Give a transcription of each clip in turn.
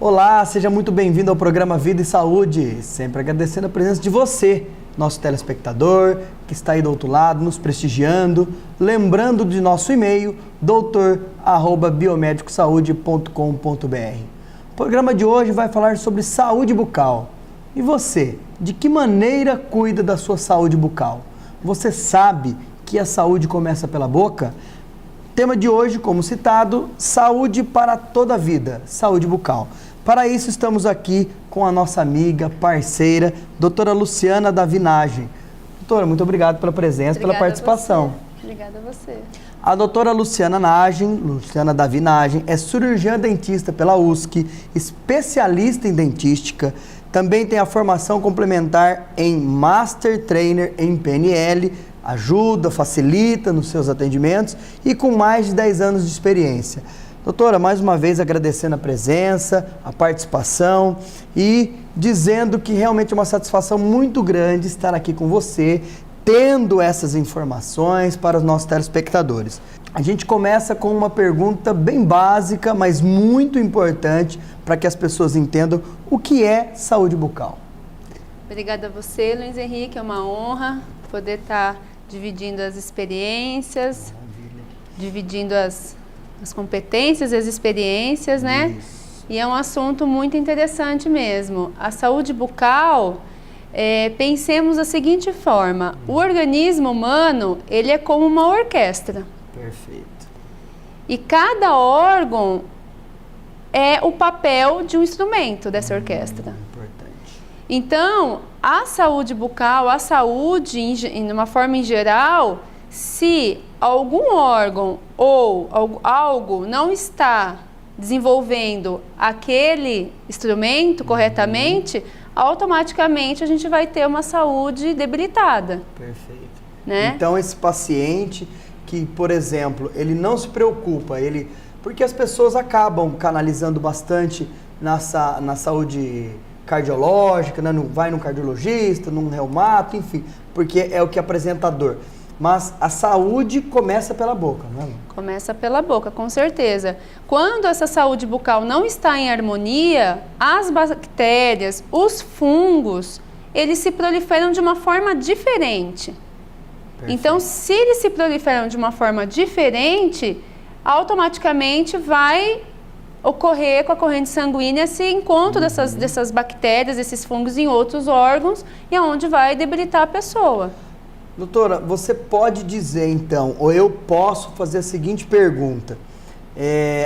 Olá, seja muito bem-vindo ao programa Vida e Saúde, sempre agradecendo a presença de você, nosso telespectador, que está aí do outro lado, nos prestigiando, lembrando de nosso e-mail, doutor@biomedicosaude.com.br. O programa de hoje vai falar sobre saúde bucal. E você, de que maneira cuida da sua saúde bucal? Você sabe que a saúde começa pela boca? Tema de hoje, como citado, saúde para toda a vida, saúde bucal. Para isso estamos aqui com a nossa amiga, parceira, doutora Luciana da Vinagem. Doutora, muito obrigado pela presença, pela participação. Obrigada a você. A doutora Luciana da Vinagem, é cirurgiã dentista pela USC, especialista em dentística, também tem a formação complementar em Master Trainer em PNL, ajuda, facilita nos seus atendimentos e com mais de 10 anos de experiência. Doutora, mais uma vez agradecendo a presença, a participação e dizendo que realmente é uma satisfação muito grande estar aqui com você, tendo essas informações para os nossos telespectadores. A gente começa com uma pergunta bem básica, mas muito importante para que as pessoas entendam o que é saúde bucal. Obrigada a você, Luiz Henrique, é uma honra poder estar dividindo as experiências, dividindo as competências e as experiências, né? Isso. E é um assunto muito interessante mesmo. A saúde bucal, pensemos da seguinte forma, o organismo humano, ele é como uma orquestra. Perfeito. E cada órgão é o papel de um instrumento dessa orquestra. Importante. Então, a saúde bucal, a saúde, de uma forma em geral, se algum órgão ou algo não está desenvolvendo aquele instrumento corretamente, automaticamente a gente vai ter uma saúde debilitada. Perfeito. Né? Então, esse paciente que, por exemplo, ele não se preocupa, porque as pessoas acabam canalizando bastante na saúde cardiológica, né? Vai num cardiologista, num reumato, enfim, porque é o que apresenta a dor. Mas a saúde começa pela boca, não é? Começa pela boca, com certeza. Quando essa saúde bucal não está em harmonia, as bactérias, os fungos, eles se proliferam de uma forma diferente. Perfeito. Então, se eles se proliferam de uma forma diferente, automaticamente vai ocorrer com a corrente sanguínea esse encontro dessas bactérias, desses fungos em outros órgãos, e aonde vai debilitar a pessoa. Doutora, você pode dizer então, ou eu posso fazer a seguinte pergunta,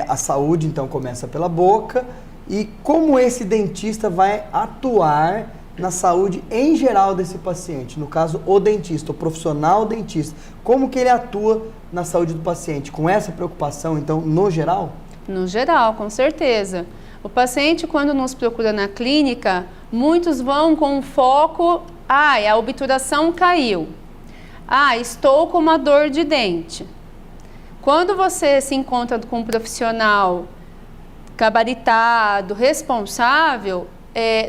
a saúde então começa pela boca, e como esse dentista vai atuar na saúde em geral desse paciente? No caso, o dentista, o profissional dentista, como que ele atua na saúde do paciente? Com essa preocupação então, no geral? No geral, com certeza. O paciente, quando nos procura na clínica, muitos vão com um foco, a obturação caiu. Estou com uma dor de dente. Quando você se encontra com um profissional gabaritado, responsável,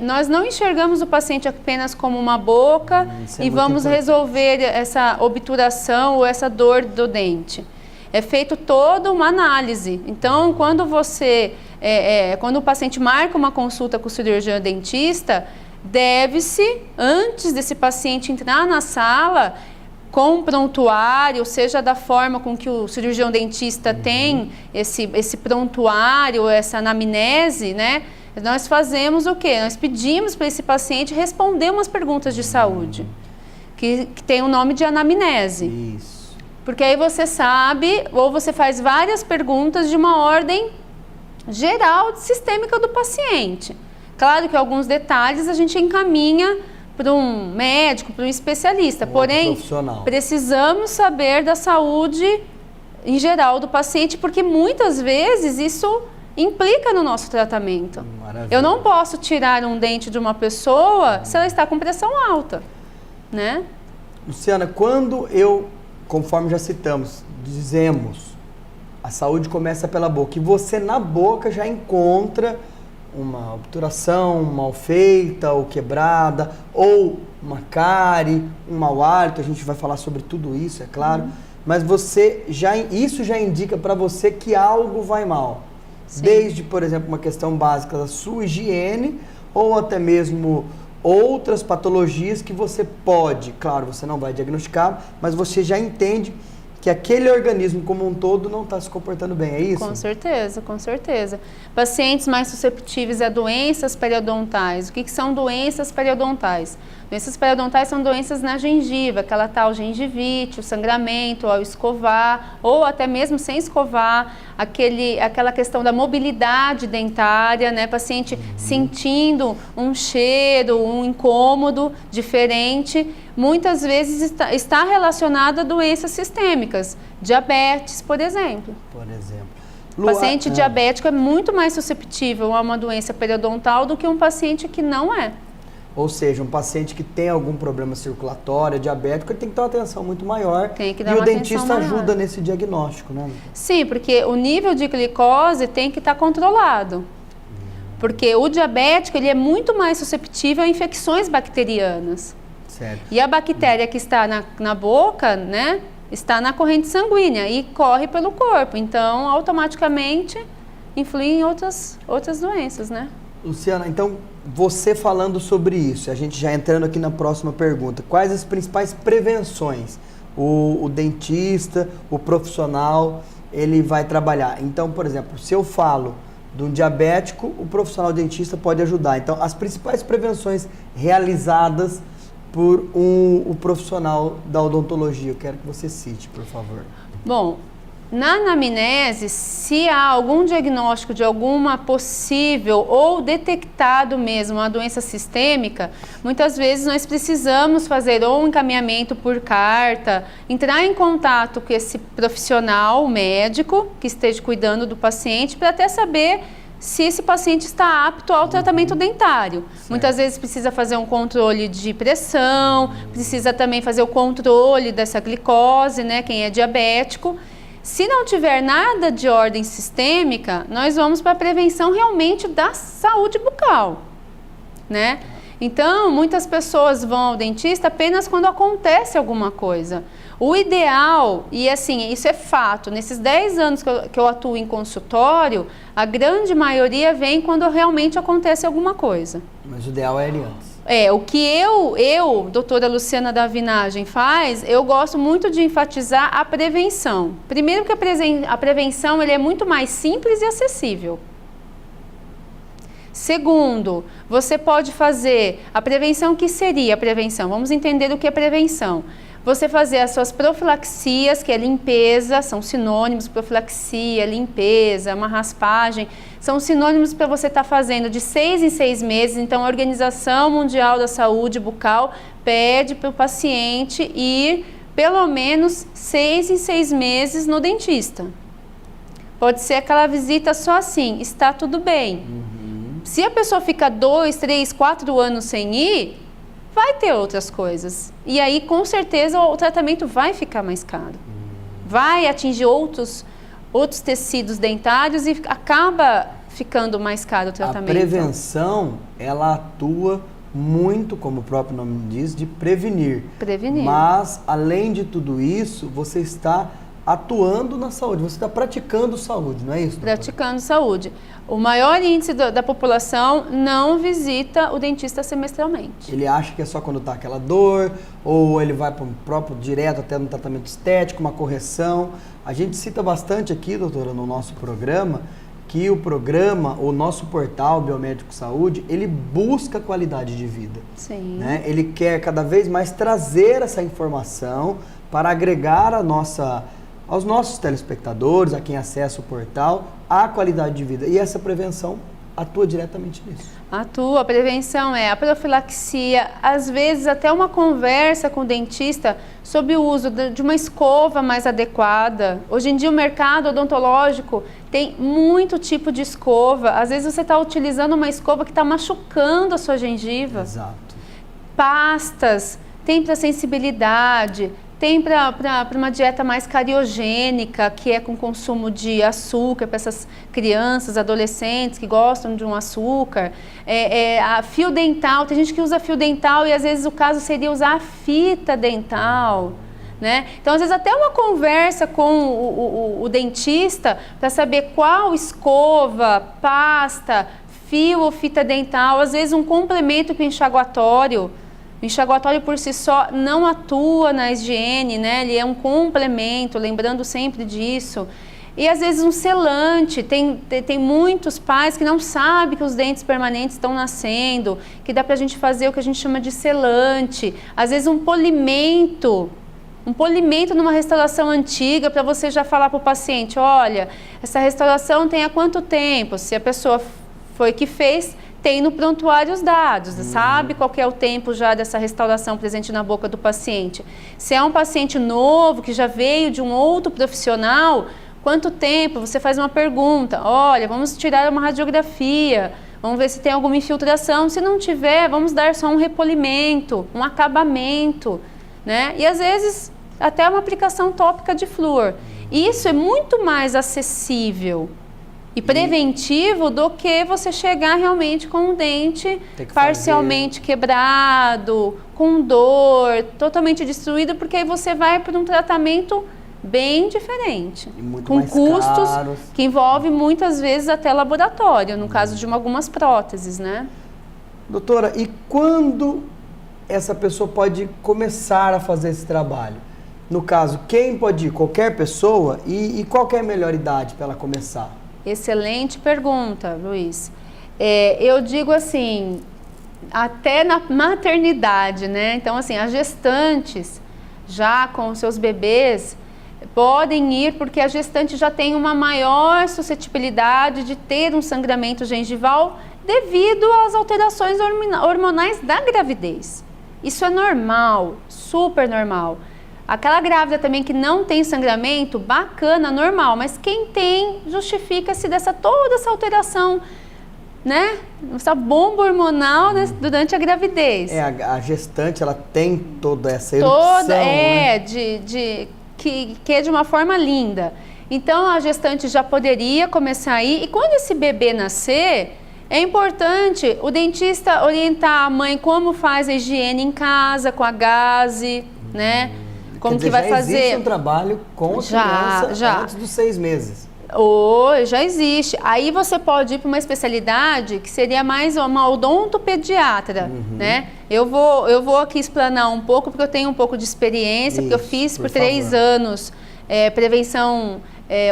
nós não enxergamos o paciente apenas como uma boca e vamos resolver essa obturação ou essa dor do dente. É feito toda uma análise. Então, quando quando o paciente marca uma consulta com o cirurgião dentista, deve-se, antes desse paciente entrar na sala, com um prontuário, seja da forma com que o cirurgião dentista tem esse prontuário, essa anamnese, né? Nós fazemos o quê? Nós pedimos para esse paciente responder umas perguntas de saúde, que tem o nome de anamnese. Isso. Porque aí você sabe, ou você faz várias perguntas de uma ordem geral, sistêmica do paciente. Claro que alguns detalhes a gente encaminha para um médico, para um especialista, porém precisamos saber da saúde em geral do paciente, porque muitas vezes isso implica no nosso tratamento. Maravilha. Eu não posso tirar um dente de uma pessoa se ela está com pressão alta, né? Luciana, conforme já dizemos, a saúde começa pela boca, e você na boca já encontra uma obturação mal feita ou quebrada, ou uma cárie, um mau hálito, a gente vai falar sobre tudo isso, é claro, mas isso já indica para você que algo vai mal. Sim. Desde, por exemplo, uma questão básica da sua higiene ou até mesmo outras patologias que você pode, claro, você não vai diagnosticar, mas você já entende que aquele organismo como um todo não está se comportando bem, é isso? Com certeza, com certeza. Pacientes mais susceptíveis a doenças periodontais. O que são doenças periodontais? Doenças periodontais são doenças na gengiva, aquela tal gengivite, o sangramento ao escovar, ou até mesmo sem escovar, aquela questão da mobilidade dentária, né? Paciente sentindo um cheiro, um incômodo diferente, muitas vezes está relacionado a doenças sistêmicas, diabetes, por exemplo. O paciente diabético é muito mais suscetível a uma doença periodontal do que um paciente que não é. Ou seja, um paciente que tem algum problema circulatório, diabético, ele tem que ter uma atenção muito maior. Tem que dar e uma o dentista atenção ajuda maior nesse diagnóstico, né? Sim, porque o nível de glicose tem que estar controlado. Porque o diabético ele é muito mais susceptível a infecções bacterianas. Certo. E a bactéria que está na boca, né, está na corrente sanguínea e corre pelo corpo. Então, automaticamente, influi em outras doenças, né? Luciana, então, você falando sobre isso, a gente já entrando aqui na próxima pergunta, quais as principais prevenções o dentista, o profissional, ele vai trabalhar? Então, por exemplo, se eu falo de um diabético, o profissional dentista pode ajudar. Então, as principais prevenções realizadas por o profissional da odontologia, eu quero que você cite, por favor. Bom, na anamnese, se há algum diagnóstico de alguma possível ou detectado mesmo uma doença sistêmica, muitas vezes nós precisamos fazer ou um encaminhamento por carta, entrar em contato com esse profissional médico que esteja cuidando do paciente para até saber se esse paciente está apto ao tratamento dentário. Certo. Muitas vezes precisa fazer um controle de pressão, precisa também fazer o controle dessa glicose, né, quem é diabético. Se não tiver nada de ordem sistêmica, nós vamos para a prevenção realmente da saúde bucal, né? Então, muitas pessoas vão ao dentista apenas quando acontece alguma coisa. O ideal, e assim, isso é fato, nesses 10 anos que eu atuo em consultório, a grande maioria vem quando realmente acontece alguma coisa. Mas o ideal é ele antes. O que eu, doutora Luciana da Vinagem, faz, eu gosto muito de enfatizar a prevenção. Primeiro que a prevenção ele é muito mais simples e acessível. Segundo, você pode fazer a prevenção, que seria a prevenção? Vamos entender o que é prevenção. Você fazer as suas profilaxias, que é limpeza, são sinônimos, profilaxia, limpeza, uma raspagem, são sinônimos para você estar fazendo de 6 em 6 meses. Então, a Organização Mundial da Saúde Bucal pede para o paciente ir pelo menos 6 em 6 meses no dentista. Pode ser aquela visita só assim, está tudo bem. Se a pessoa fica 2, 3, 4 anos sem ir, vai ter outras coisas. E aí, com certeza, o tratamento vai ficar mais caro. Vai atingir outros tecidos dentários e acaba ficando mais caro o tratamento. A prevenção, ela atua muito, como o próprio nome diz, de prevenir. Prevenir. Mas, além de tudo isso, você está atuando na saúde, você está praticando saúde, não é isso, doutora? Praticando saúde. O maior índice da população não visita o dentista semestralmente. Ele acha que é só quando está aquela dor, ou ele vai para um próprio direto até no tratamento estético, uma correção. A gente cita bastante aqui, doutora, no nosso programa, que o nosso portal Biomédico Saúde, ele busca qualidade de vida. Sim. Né? Ele quer cada vez mais trazer essa informação para agregar aos nossos telespectadores, a quem acessa o portal, a qualidade de vida. E essa prevenção atua diretamente nisso. Atua, a prevenção é a profilaxia, às vezes até uma conversa com o dentista sobre o uso de uma escova mais adequada. Hoje em dia o mercado odontológico tem muito tipo de escova. Às vezes você está utilizando uma escova que está machucando a sua gengiva. Exato. Pastas, tem para sensibilidade, tem para uma dieta mais cariogênica, que é com consumo de açúcar para essas crianças, adolescentes que gostam de um açúcar. A fio dental, tem gente que usa fio dental e às vezes o caso seria usar a fita dental, né? Então, às vezes, até uma conversa com o dentista para saber qual escova, pasta, fio ou fita dental, às vezes um complemento com o enxaguatório. O enxaguatório por si só não atua na higiene, né? Ele é um complemento, lembrando sempre disso. E às vezes um selante, tem muitos pais que não sabem que os dentes permanentes estão nascendo, que dá pra gente fazer o que a gente chama de selante. Às vezes um polimento numa restauração antiga, para você já falar para o paciente, olha, essa restauração tem há quanto tempo? Se a pessoa foi que fez, tem no prontuário os dados, sabe qual que é o tempo já dessa restauração presente na boca do paciente. Se é um paciente novo, que já veio de um outro profissional, quanto tempo? Você faz uma pergunta, olha, vamos tirar uma radiografia, vamos ver se tem alguma infiltração, se não tiver, vamos dar só um repolimento, um acabamento, né? E às vezes até uma aplicação tópica de flúor. Isso é muito mais acessível e preventivo do que você chegar realmente com um dente parcialmente quebrado, com dor, totalmente destruído, porque aí você vai para um tratamento bem diferente, com custos caros, que envolve muitas vezes até laboratório, no caso de algumas próteses, né? Doutora, e quando essa pessoa pode começar a fazer esse trabalho? No caso, quem pode ir? Qualquer pessoa? E qual que é a melhor idade para ela começar? Excelente pergunta, Luiz. Eu digo assim, até na maternidade, né? Então, assim, as gestantes já com seus bebês podem ir, porque a gestante já tem uma maior suscetibilidade de ter um sangramento gengival devido às alterações hormonais da gravidez. Isso é normal, super normal. Aquela grávida também que não tem sangramento, bacana, normal, mas quem tem, justifica-se toda essa alteração, né? Essa bomba hormonal, né, durante a gravidez. A gestante, ela tem toda essa erupção, né? Que é de uma forma linda. Então, a gestante já poderia começar aí, e quando esse bebê nascer, é importante o dentista orientar a mãe como faz a higiene em casa, com a gaze, né? Como que vai fazer? Existe um trabalho com a criança antes dos 6 meses. Já existe. Aí você pode ir para uma especialidade que seria mais uma odontopediatra, né? Eu vou aqui explanar um pouco, porque eu tenho um pouco de experiência, porque eu fiz por 3 anos prevenção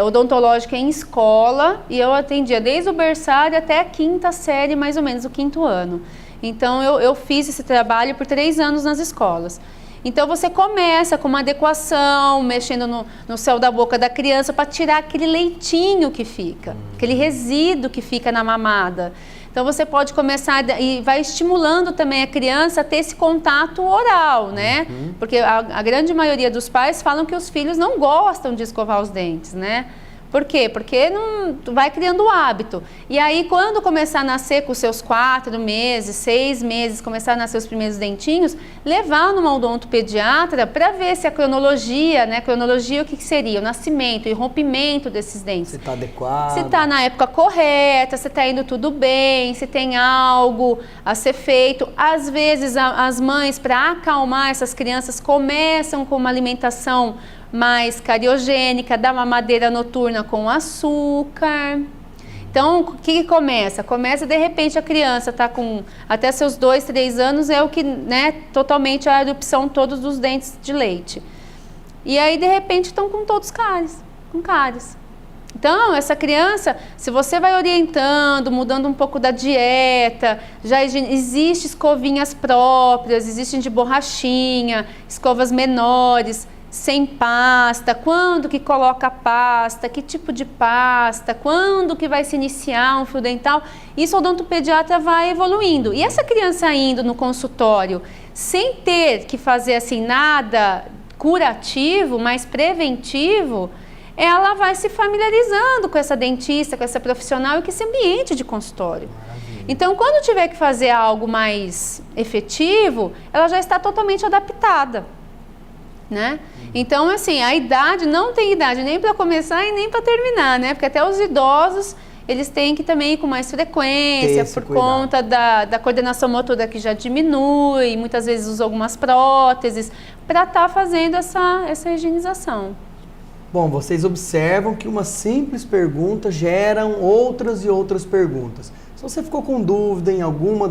odontológica em escola, e eu atendia desde o berçário até a 5ª série, mais ou menos, o 5º ano. Então, eu fiz esse trabalho por 3 anos nas escolas. Então, você começa com uma adequação, mexendo no céu da boca da criança para tirar aquele leitinho que fica, aquele resíduo que fica na mamada. Então, você pode começar e vai estimulando também a criança a ter esse contato oral, né? Porque a grande maioria dos pais falam que os filhos não gostam de escovar os dentes, né? Por quê? Porque não vai criando o hábito. E aí, quando começar a nascer com os seus 4 meses, 6 meses, começar a nascer os primeiros dentinhos, levar numa odontopediatra para ver se a cronologia, né? Cronologia, o que seria? O nascimento e rompimento desses dentes. Se está adequado. Se está na época correta, se está indo tudo bem, se tem algo a ser feito. Às vezes, as mães, para acalmar essas crianças, começam com uma alimentação mais cariogênica, da mamadeira noturna com açúcar. Então, o que começa? Começa, de repente, a criança está com até seus 2, 3 anos, é o que, né, totalmente a erupção todos dos dentes de leite. E aí, de repente, estão com todos cáries, com cáries. Então, essa criança, se você vai orientando, mudando um pouco da dieta, já existe escovinhas próprias, existem de borrachinha, escovas menores, sem pasta, quando que coloca a pasta, que tipo de pasta, quando que vai se iniciar um fio dental, isso o odontopediatra vai evoluindo. E essa criança indo no consultório, sem ter que fazer assim nada curativo, mas preventivo, ela vai se familiarizando com essa dentista, com essa profissional e com esse ambiente de consultório. Maravilha. Então, quando tiver que fazer algo mais efetivo, ela já está totalmente adaptada, né? Então, assim, a idade não tem idade nem para começar e nem para terminar, né? Porque até os idosos, eles têm que também ir com mais frequência, por conta da coordenação motora que já diminui, muitas vezes usam algumas próteses, para estar fazendo essa higienização. Bom, vocês observam que uma simples pergunta gera outras e outras perguntas. Se você ficou com dúvida em alguma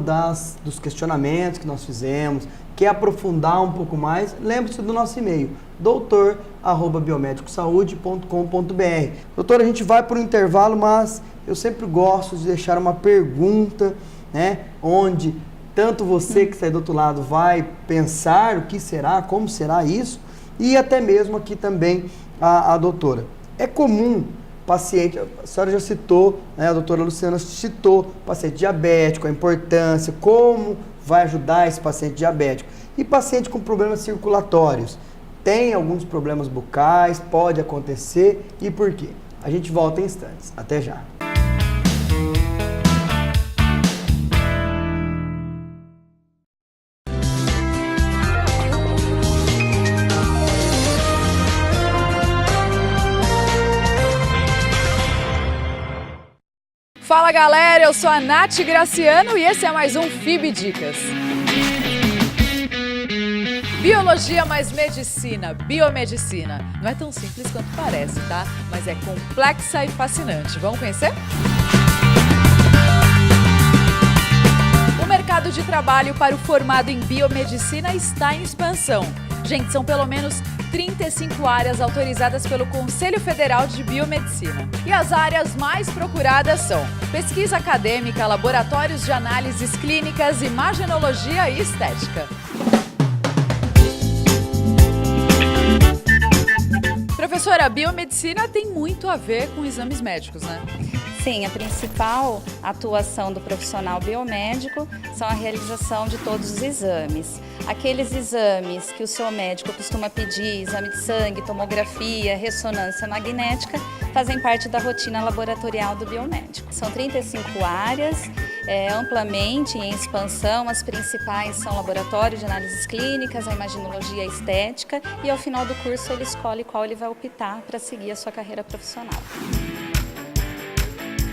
dos questionamentos que nós fizemos, quer aprofundar um pouco mais, lembre-se do nosso e-mail, doutor@biomedicosaude.com.br. Doutor, a gente vai para o intervalo, mas eu sempre gosto de deixar uma pergunta, né, onde tanto você que está aí do outro lado vai pensar o que será, como será isso, e até mesmo aqui também a doutora. É comum paciente, a senhora já citou, né, a doutora Luciana citou, paciente diabético, a importância, como vai ajudar esse paciente diabético. E paciente com problemas circulatórios, tem alguns problemas bucais, pode acontecer, e por quê? A gente volta em instantes. Até já. Fala galera, eu sou a Nath Graciano e esse é mais um FIB Dicas. Biologia mais medicina, biomedicina. Não é tão simples quanto parece, tá? Mas é complexa e fascinante. Vamos conhecer? O mercado de trabalho para o formado em biomedicina está em expansão. Gente, são pelo menos 35 áreas autorizadas pelo Conselho Federal de Biomedicina. E as áreas mais procuradas são pesquisa acadêmica, laboratórios de análises clínicas, imagenologia e estética. Professora, a biomedicina tem muito a ver com exames médicos, né? Sim, a principal atuação do profissional biomédico são a realização de todos os exames. Aqueles exames que o seu médico costuma pedir, exame de sangue, tomografia, ressonância magnética, fazem parte da rotina laboratorial do biomédico. São 35 áreas, amplamente em expansão. As principais são laboratório de análises clínicas, a imaginologia e a estética, e ao final do curso ele escolhe qual ele vai optar para seguir a sua carreira profissional.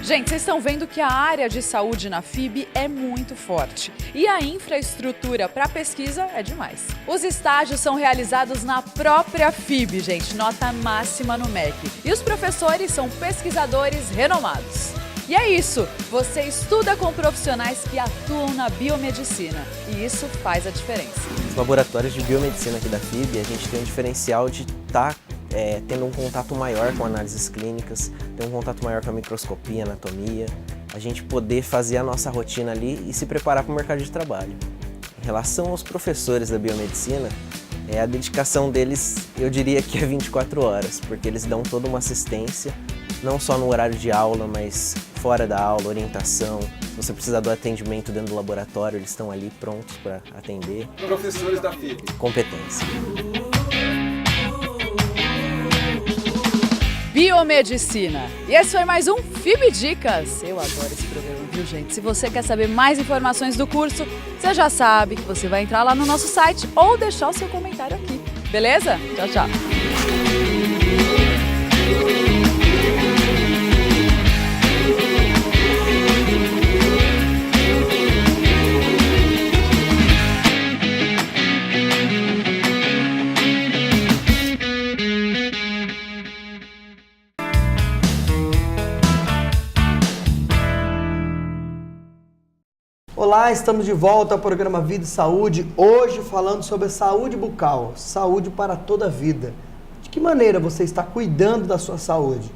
Gente, vocês estão vendo que a área de saúde na FIB é muito forte e a infraestrutura para pesquisa é demais. Os estágios são realizados na própria FIB, gente, nota máxima no MEC. E os professores são pesquisadores renomados. E é isso, você estuda com profissionais que atuam na biomedicina e isso faz a diferença. Os laboratórios de biomedicina aqui da FIB, a gente tem um diferencial de estar tendo um contato maior com análises clínicas, ter um contato maior com a microscopia, anatomia, a gente poder fazer a nossa rotina ali e se preparar para o mercado de trabalho. Em relação aos professores da biomedicina, a dedicação deles, eu diria que é 24 horas, porque eles dão toda uma assistência, não só no horário de aula, mas fora da aula, orientação. Se você precisar do atendimento dentro do laboratório, eles estão ali prontos para atender. Professores da FIB. Competência. Biomedicina. E esse foi mais um FIB Dicas. Eu adoro esse programa, viu, gente? Se você quer saber mais informações do curso, você já sabe que você vai entrar lá no nosso site ou deixar o seu comentário aqui. Beleza? Tchau, tchau. Olá, estamos de volta ao programa Vida e Saúde, hoje falando sobre a saúde bucal, saúde para toda a vida. De que maneira você está cuidando da sua saúde?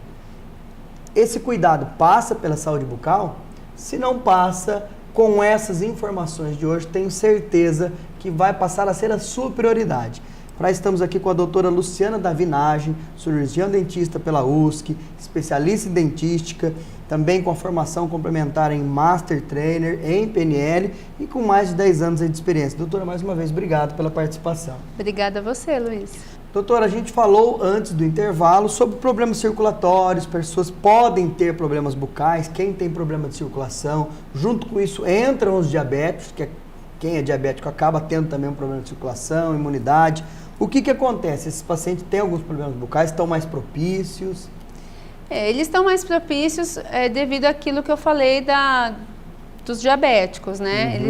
Esse cuidado passa pela saúde bucal? Se não passa, com essas informações de hoje, tenho certeza que vai passar a ser a sua prioridade. Para estamos aqui com a doutora Luciana Davinagem, cirurgiã dentista pela USC, especialista em dentística, também com a formação complementar em Master Trainer, em PNL e com mais de 10 anos de experiência. Doutora, mais uma vez, obrigado pela participação. Obrigada a você, Luiz. Doutora, a gente falou antes do intervalo sobre problemas circulatórios, pessoas podem ter problemas bucais, quem tem problema de circulação, junto com isso entram os diabéticos, quem é diabético acaba tendo também um problema de circulação, imunidade. O que acontece? Esses pacientes têm alguns problemas bucais, estão mais propícios? Eles estão mais propícios devido àquilo que eu falei dos diabéticos, né?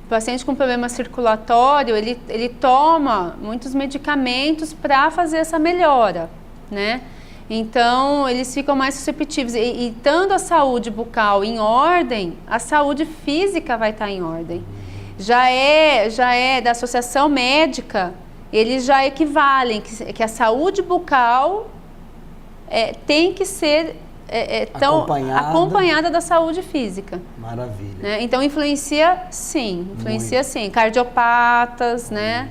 O paciente com problema circulatório, ele toma muitos medicamentos para fazer essa melhora, né? Então, eles ficam mais susceptíveis. E estando a saúde bucal em ordem, a saúde física vai estar em ordem. Já é da associação médica, eles já equivalem que a saúde bucal tem que ser acompanhada da saúde física. Maravilha. Né? Então, influencia sim. Cardiopatas, né?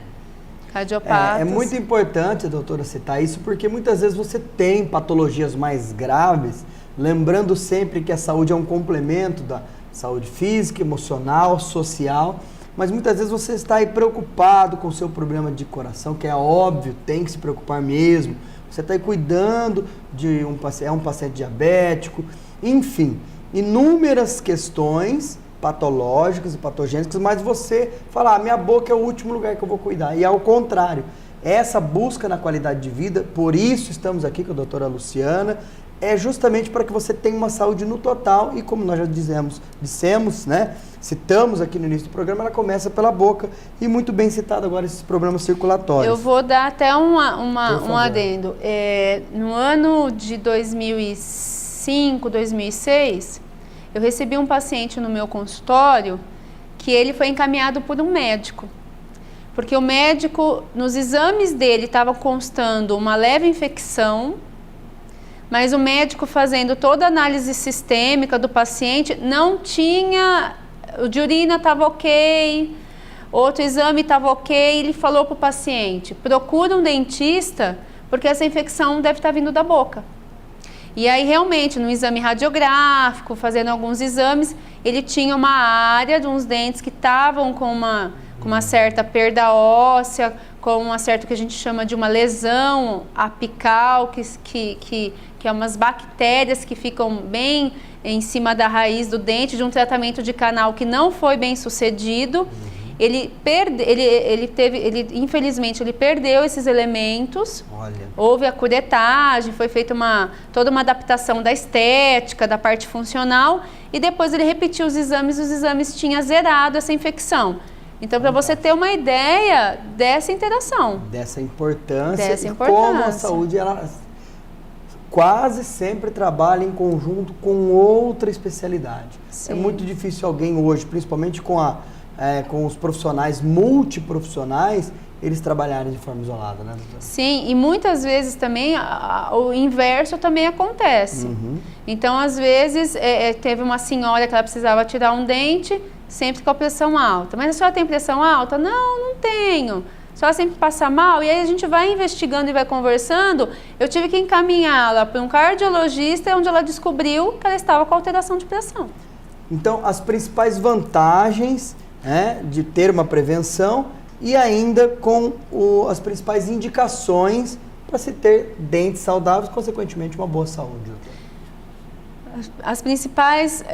É muito importante, doutora, citar isso, porque muitas vezes você tem patologias mais graves, lembrando sempre que a saúde é um complemento da saúde física, emocional, social, mas muitas vezes você está aí preocupado com o seu problema de coração, que é óbvio, tem que se preocupar mesmo. Você está aí cuidando de um paciente diabético, enfim, inúmeras questões patológicas e patogênicas, mas você fala, minha boca é o último lugar que eu vou cuidar. E ao contrário, essa busca na qualidade de vida, por isso estamos aqui com a doutora Luciana, é justamente para que você tenha uma saúde no total e como nós já dissemos, né? Citamos aqui no início do programa, ela começa pela boca e muito bem citado agora esses problemas circulatórios. Eu vou dar até um adendo. No ano de 2005, 2006, eu recebi um paciente no meu consultório que ele foi encaminhado por um médico. Porque o médico, nos exames dele, estava constando uma leve infecção, mas o médico fazendo toda a análise sistêmica do paciente não tinha, o de urina estava ok, outro exame estava ok, ele falou para o paciente, procura um dentista, porque essa infecção deve estar vindo da boca. E aí realmente, no exame radiográfico, fazendo alguns exames, ele tinha uma área de uns dentes que estavam com uma certa perda óssea, com uma certa que a gente chama de uma lesão apical, que é umas bactérias que ficam bem em cima da raiz do dente, de um tratamento de canal que não foi bem sucedido. Infelizmente, ele perdeu esses elementos. Olha. Houve a curetagem, foi feita toda uma adaptação da estética, da parte funcional, e depois ele repetiu os exames tinham zerado essa infecção. Então, para você ter uma ideia dessa interação. Dessa importância. E como a saúde, ela quase sempre trabalha em conjunto com outra especialidade. Sim. É muito difícil alguém hoje, principalmente com os profissionais multiprofissionais, eles trabalharem de forma isolada, né, doutora? Sim, e muitas vezes também o inverso também acontece. Então, às vezes, teve uma senhora que ela precisava tirar um dente, sempre com a pressão alta. Mas a senhora tem pressão alta? Não tenho. A senhora sempre passa mal? E aí a gente vai investigando e vai conversando. Eu tive que encaminhá-la para um cardiologista, onde ela descobriu que ela estava com alteração de pressão. Então, as principais vantagens de ter uma prevenção e ainda com as principais indicações para se ter dentes saudáveis, consequentemente uma boa saúde. As principais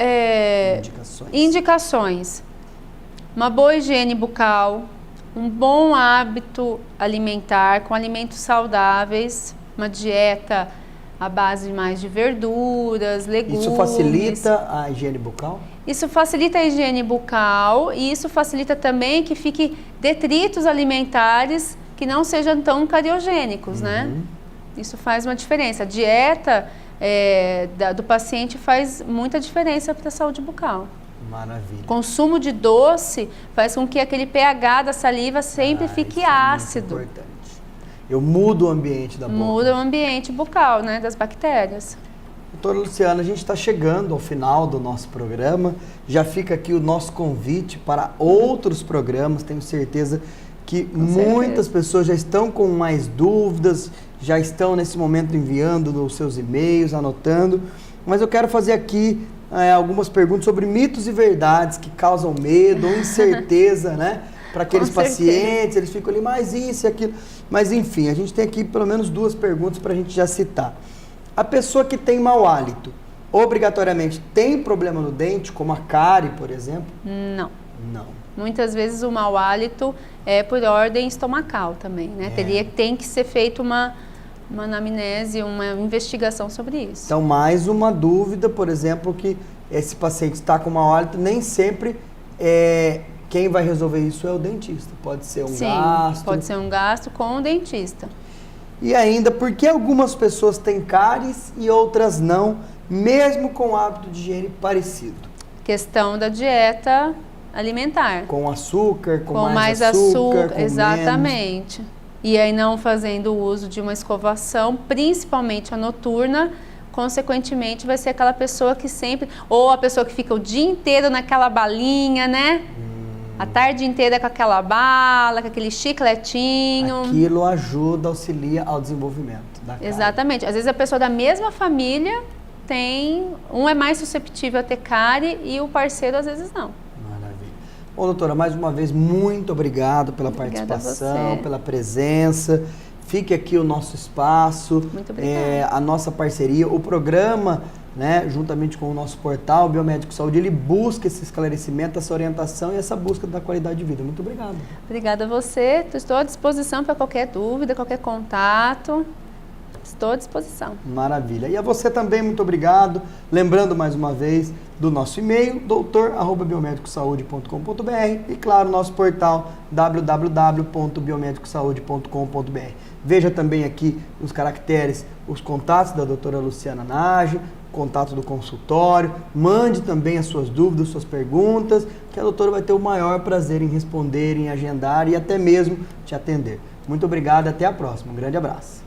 indicações. Uma boa higiene bucal, um bom hábito alimentar, com alimentos saudáveis, uma dieta à base mais de verduras, legumes. Isso facilita a higiene bucal? Isso facilita a higiene bucal e isso facilita também que fique detritos alimentares que não sejam tão cariogênicos, né? Isso faz uma diferença. A dieta do paciente faz muita diferença para a saúde bucal. Maravilha. Consumo de doce faz com que aquele pH da saliva sempre fique ácido. É muito importante. Eu mudo o ambiente da boca. Muda o ambiente bucal, né, das bactérias. Doutora Luciana, a gente está chegando ao final do nosso programa. Já fica aqui o nosso convite para outros programas. Tenho certeza que muitas pessoas já estão com mais dúvidas, já estão nesse momento enviando os seus e-mails, anotando. Mas eu quero fazer aqui algumas perguntas sobre mitos e verdades que causam medo ou incerteza, né? Para aqueles pacientes, eles ficam ali, mas isso e aquilo. Mas enfim, a gente tem aqui pelo menos 2 perguntas para a gente já citar. A pessoa que tem mau hálito, obrigatoriamente tem problema no dente, como a cárie, por exemplo? Não. Não. Muitas vezes o mau hálito é por ordem estomacal também, né? Tem que ser feita uma uma anamnese, uma investigação sobre isso. Então, mais uma dúvida, por exemplo, que esse paciente está com mau hálito, nem sempre quem vai resolver isso é o dentista. Pode ser um gasto. Pode ser um gasto com o dentista. E ainda, por que algumas pessoas têm cáries e outras não, mesmo com hábito de higiene parecido? Questão da dieta alimentar. Com açúcar, com mais açúcar, com exatamente. Menos. E aí não fazendo uso de uma escovação, principalmente a noturna, consequentemente vai ser aquela pessoa que sempre, ou a pessoa que fica o dia inteiro naquela balinha, né? A tarde inteira com aquela bala, com aquele chicletinho. Aquilo ajuda, auxilia ao desenvolvimento da cárie. Exatamente. Às vezes a pessoa da mesma família um é mais susceptível a ter cárie e o parceiro às vezes não. Maravilha. Bom, doutora, mais uma vez, muito obrigado pela participação, pela presença. Fique aqui o nosso espaço, muito obrigada. A nossa parceria, o programa, né, juntamente com o nosso portal Biomédico Saúde, ele busca esse esclarecimento, essa orientação e essa busca da qualidade de vida. Muito obrigado. Obrigada a você. Estou à disposição para qualquer dúvida, qualquer contato. Estou à disposição. Maravilha. E a você também, muito obrigado. Lembrando mais uma vez do nosso e-mail, doutor@biomedicosaude.com.br e, claro, nosso portal www.biomedicosaude.com.br. Veja também aqui os caracteres, os contatos da doutora Luciana Nagy, contato do consultório. Mande também as suas dúvidas, suas perguntas, que a doutora vai ter o maior prazer em responder, em agendar e até mesmo te atender. Muito obrigado e até a próxima. Um grande abraço.